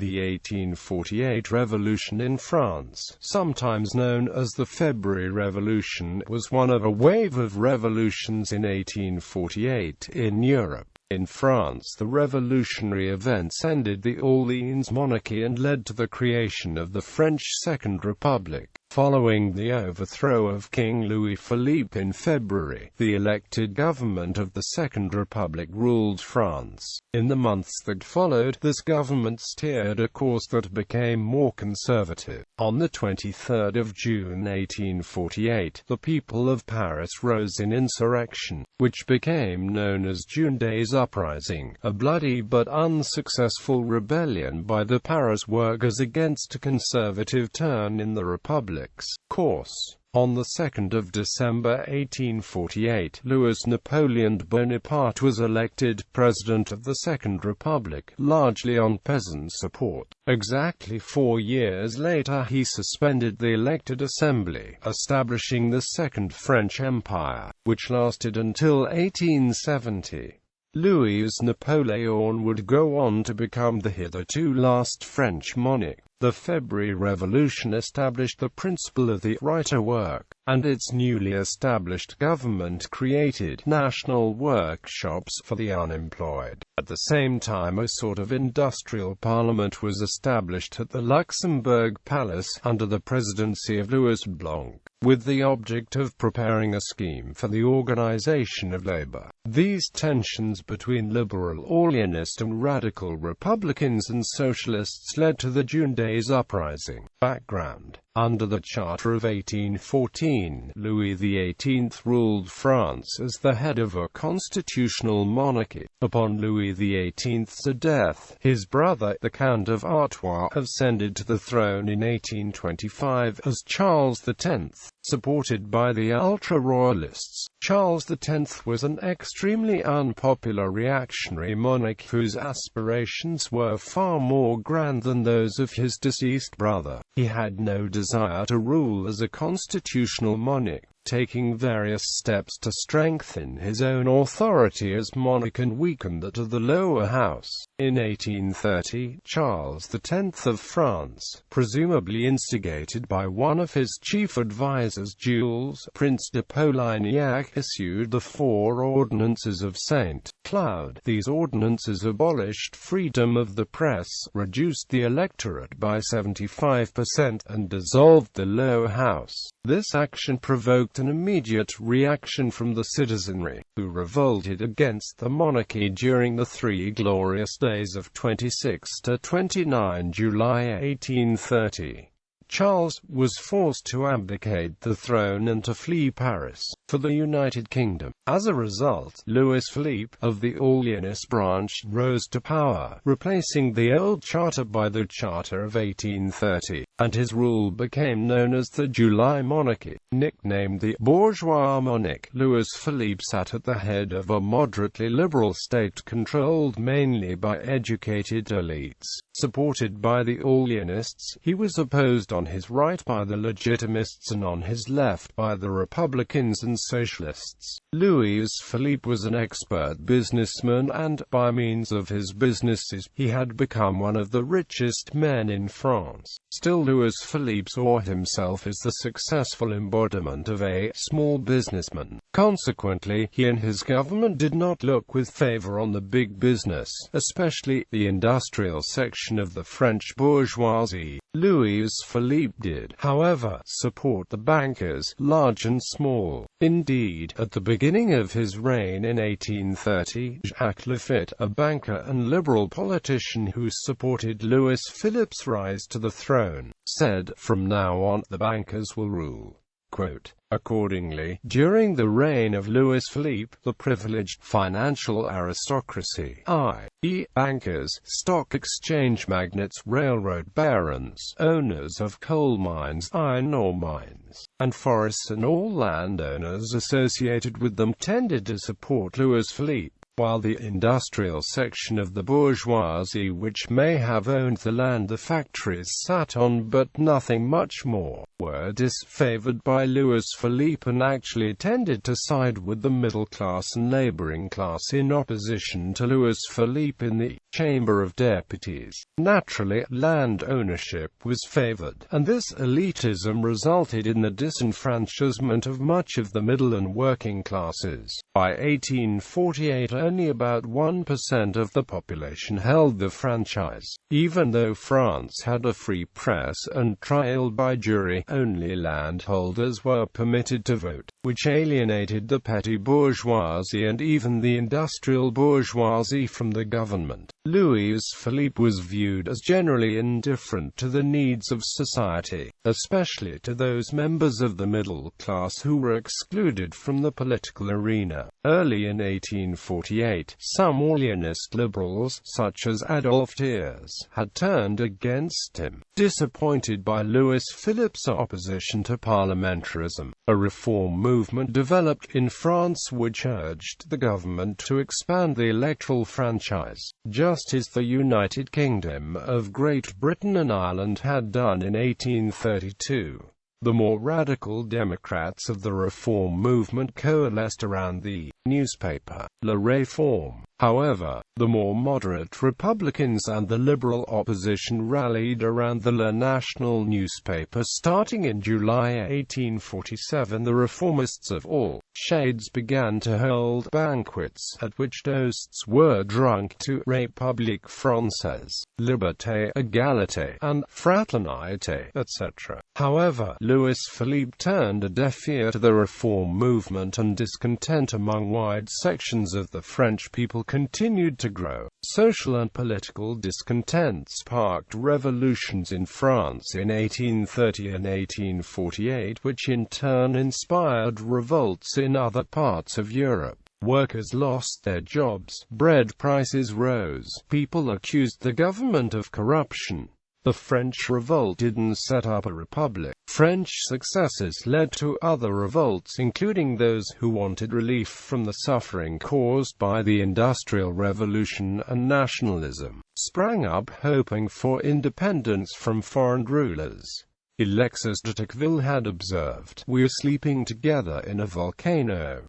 The 1848 Revolution in France, sometimes known as the February Revolution, was one of a wave of revolutions in 1848 in Europe. In France, the revolutionary events ended the Orleans monarchy and led to the creation of the French Second Republic. Following the overthrow of King Louis Philippe in February, the elected government of the Second Republic ruled France. In the months that followed, this government steered a course that became more conservative. On the 23rd of June 1848, the people of Paris rose in insurrection, which became known as June Day's Uprising, a bloody but unsuccessful rebellion by the Paris workers against a conservative turn in the Republic's course. On the 2nd of December 1848, Louis Napoleon Bonaparte was elected President of the Second Republic, largely on peasant support. Exactly 4 years later he suspended the elected assembly, establishing the Second French Empire, which lasted until 1870. Louis Napoleon would go on to become the hitherto last French monarch. The February Revolution established the principle of the right to work, and its newly established government created national workshops for the unemployed. At the same time, a sort of industrial parliament was established at the Luxembourg Palace, under the presidency of Louis Blanc, with the object of preparing a scheme for the organization of labor. These tensions between liberal Orleanist and radical Republicans and Socialists led to the June Day's Uprising. Background: under the Charter of 1814, Louis XVIII ruled France as the head of a constitutional monarchy. Upon Louis XVIII's death, his brother, the Count of Artois, ascended to the throne in 1825 as Charles X. Supported by the ultra-royalists, Charles X was an extremely unpopular reactionary monarch whose aspirations were far more grand than those of his deceased brother. He had no desire to rule as a constitutional monarch, taking various steps to strengthen his own authority as monarch and weaken that of the lower house. In 1830, Charles X of France, presumably instigated by one of his chief advisers Jules, Prince de Polignac, issued the 4 Ordinances of St Cloud. These ordinances abolished freedom of the press, reduced the electorate by 75%, and dissolved the lower house. This action provoked an immediate reaction from the citizenry, who revolted against the monarchy during the 3 glorious days of 26 to 29 July 1830. Charles was forced to abdicate the throne and to flee Paris for the United Kingdom. As a result, Louis Philippe, of the Orleanist branch, rose to power, replacing the old charter by the Charter of 1830, and his rule became known as the July Monarchy. Nicknamed the bourgeois monarch, Louis Philippe sat at the head of a moderately liberal state controlled mainly by educated elites. Supported by the Orleanists, he was opposed on his right by the Legitimists and on his left by the Republicans and Socialists. Louis Philippe was an expert businessman and, by means of his businesses, he had become one of the richest men in France. Still, Louis Philippe saw himself as the successful embodiment of a small businessman. Consequently, he and his government did not look with favor on the big business, especially the industrial section of the French bourgeoisie. Louis Philippe did, however, support the bankers, large and small. Indeed, at the beginning of his reign in 1830, Jacques Lafitte, a banker and liberal politician who supported Louis Philippe's rise to the throne, said, "From now on, the bankers will rule." Quote. Accordingly, during the reign of Louis Philippe, the privileged financial aristocracy, i.e., bankers, stock exchange magnates, railroad barons, owners of coal mines, iron ore mines, and forests, and all landowners associated with them, tended to support Louis Philippe. while the industrial section of the bourgeoisie, which may have owned the land the factories sat on but nothing much more, were disfavored by Louis Philippe and actually tended to side with the middle class and laboring class in opposition to Louis Philippe in the Chamber of Deputies. Naturally, land ownership was favored, and this elitism resulted in the disenfranchisement of much of the middle and working classes. By 1848, only about 1% of the population held the franchise. Even though France had a free press and trial by jury, only landholders were permitted to vote, which alienated the petty bourgeoisie and even the industrial bourgeoisie from the government. Louis Philippe was viewed as generally indifferent to the needs of society, especially to those members of the middle class who were excluded from the political arena. Early in 1848, some Orleanist liberals, such as Adolphe Thiers, had turned against him. Disappointed by Louis Philippe's opposition to parliamentarism, a reform movement developed in France which urged the government to expand the electoral franchise, just as the United Kingdom of Great Britain and Ireland had done in 1832. The more radical Democrats of the reform movement coalesced around the newspaper, La Réforme. However, the more moderate Republicans and the liberal opposition rallied around the Le National newspaper. Starting in July 1847, the reformists of all shades began to hold banquets, at which toasts were drunk to République Française, Liberté, Égalité, and Fraternité, etc. However, Louis Philippe turned a deaf ear to the reform movement, and discontent among wide sections of the French people continued to grow. Social and political discontent sparked revolutions in France in 1830 and 1848, which in turn inspired revolts in other parts of Europe. Workers lost their jobs, bread prices rose, people accused the government of corruption. The French revolt didn't set up a republic. French successes led to other revolts, including those who wanted relief from the suffering caused by the Industrial Revolution, and nationalism sprang up hoping for independence from foreign rulers. Alexis de Tocqueville had observed, "We are sleeping together in a volcano.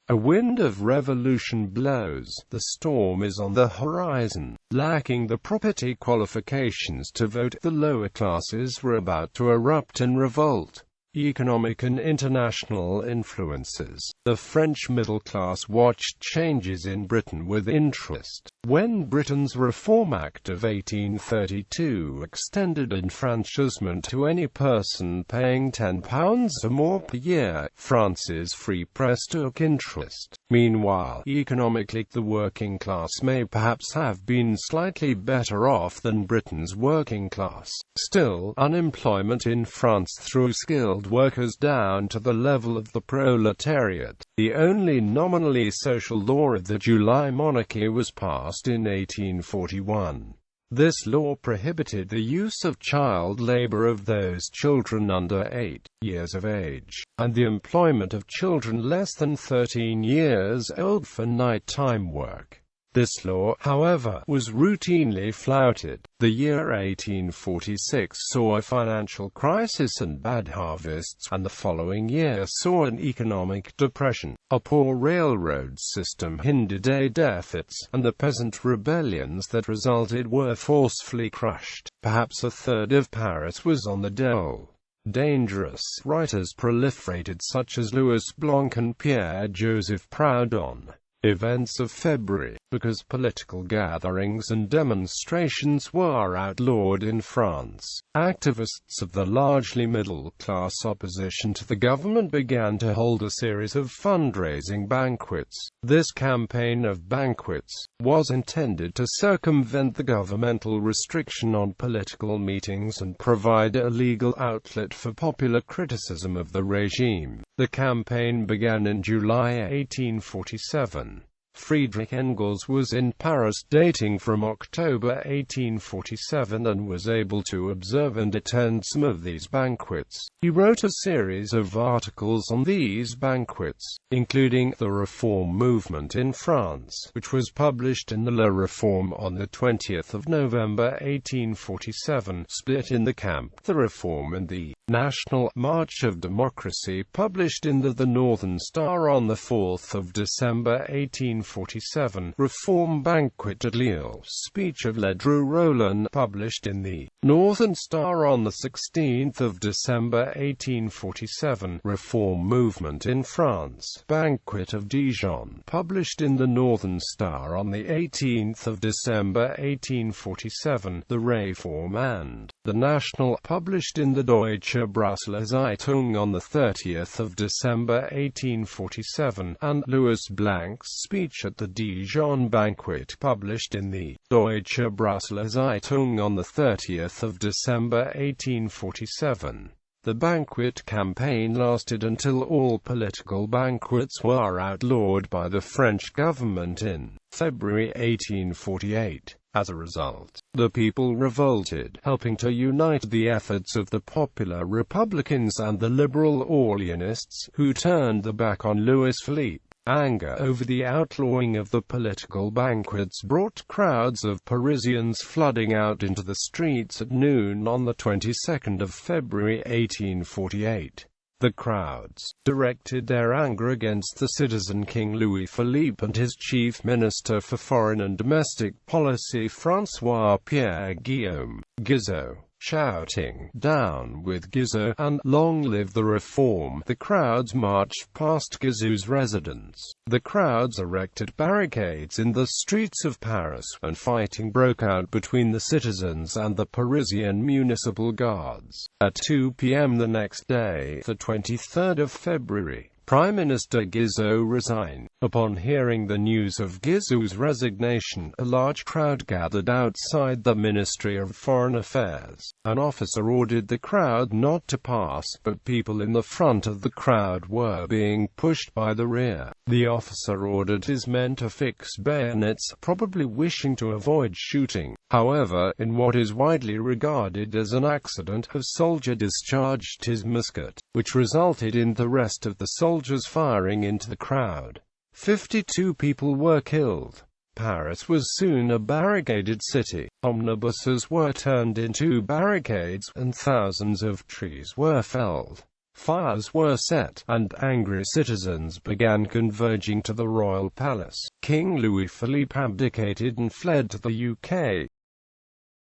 A wind of revolution blows, the storm is on the horizon." Lacking the property qualifications to vote, the lower classes were about to erupt in revolt. Economic and international influences. The French middle class watched changes in Britain with interest. When Britain's Reform Act of 1832 extended enfranchisement to any person paying £10 or more per year, France's free press took interest. Meanwhile, economically, the working class may perhaps have been slightly better off than Britain's working class. Still, unemployment in France threw skilled workers down to the level of the proletariat. The only nominally social law of the July monarchy was passed in 1841. This law prohibited the use of child labor of those children under 8 years of age, and the employment of children less than 13 years old for nighttime work. This law, however, was routinely flouted. The year 1846 saw a financial crisis and bad harvests, and the following year saw an economic depression. A poor railroad system hindered aid efforts, and the peasant rebellions that resulted were forcefully crushed. Perhaps a third of Paris was on the dole. Dangerous writers proliferated, such as Louis Blanc and Pierre-Joseph Proudhon. Events of February, because political gatherings and demonstrations were outlawed in France. Activists of the largely middle-class opposition to the government began to hold a series of fundraising banquets. This campaign of banquets was intended to circumvent the governmental restriction on political meetings and provide a legal outlet for popular criticism of the regime. The campaign began in July 1847. Friedrich Engels was in Paris dating from October 1847 and was able to observe and attend some of these banquets. He wrote a series of articles on these banquets, including The Reform Movement in France, which was published in the La Réforme on 20 November 1847, Split in the Camp, The Reform and the National March of Democracy, published in the Northern Star on 4 December 1847, Reform Banquet at Lille, Speech of Ledru Rollin, published in the Northern Star on 16 December 1847, Reform Movement in France, Banquet of Dijon, published in the Northern Star on 18 December 1847, The Reform and the National, published in the Deutsche Brüsseler Zeitung on 30 December 1847, and Louis Blanc's speech at the Dijon banquet, published in the Deutsche Brüsseler Zeitung on 30 December 1847. The banquet campaign lasted until all political banquets were outlawed by the French government in February 1848. As a result, the people revolted, helping to unite the efforts of the Popular Republicans and the Liberal Orleanists, who turned their back on Louis Philippe. Anger over the outlawing of the political banquets brought crowds of Parisians flooding out into the streets at noon on the 22nd of February 1848. The crowds directed their anger against the citizen King Louis Philippe and his chief minister for foreign and domestic policy François-Pierre Guillaume Guizot, shouting, "Down with Guizot," and "Long live the Reform." The crowds marched past Guizot's residence. The crowds erected barricades in the streets of Paris, and fighting broke out between the citizens and the Parisian municipal guards. At 2 p.m. the next day, the 23rd of February, Prime Minister Guizot resigned. Upon hearing the news of Guizot's resignation, a large crowd gathered outside the Ministry of Foreign Affairs. An officer ordered the crowd not to pass, but people in the front of the crowd were being pushed by the rear. The officer ordered his men to fix bayonets, probably wishing to avoid shooting. However, in what is widely regarded as an accident, a soldier discharged his musket, which resulted in the rest of the soldiers firing into the crowd. 52 people were killed. Paris was soon a barricaded city. Omnibuses were turned into barricades, and thousands of trees were felled. Fires were set, and angry citizens began converging to the royal palace. King Louis Philippe abdicated and fled to the UK.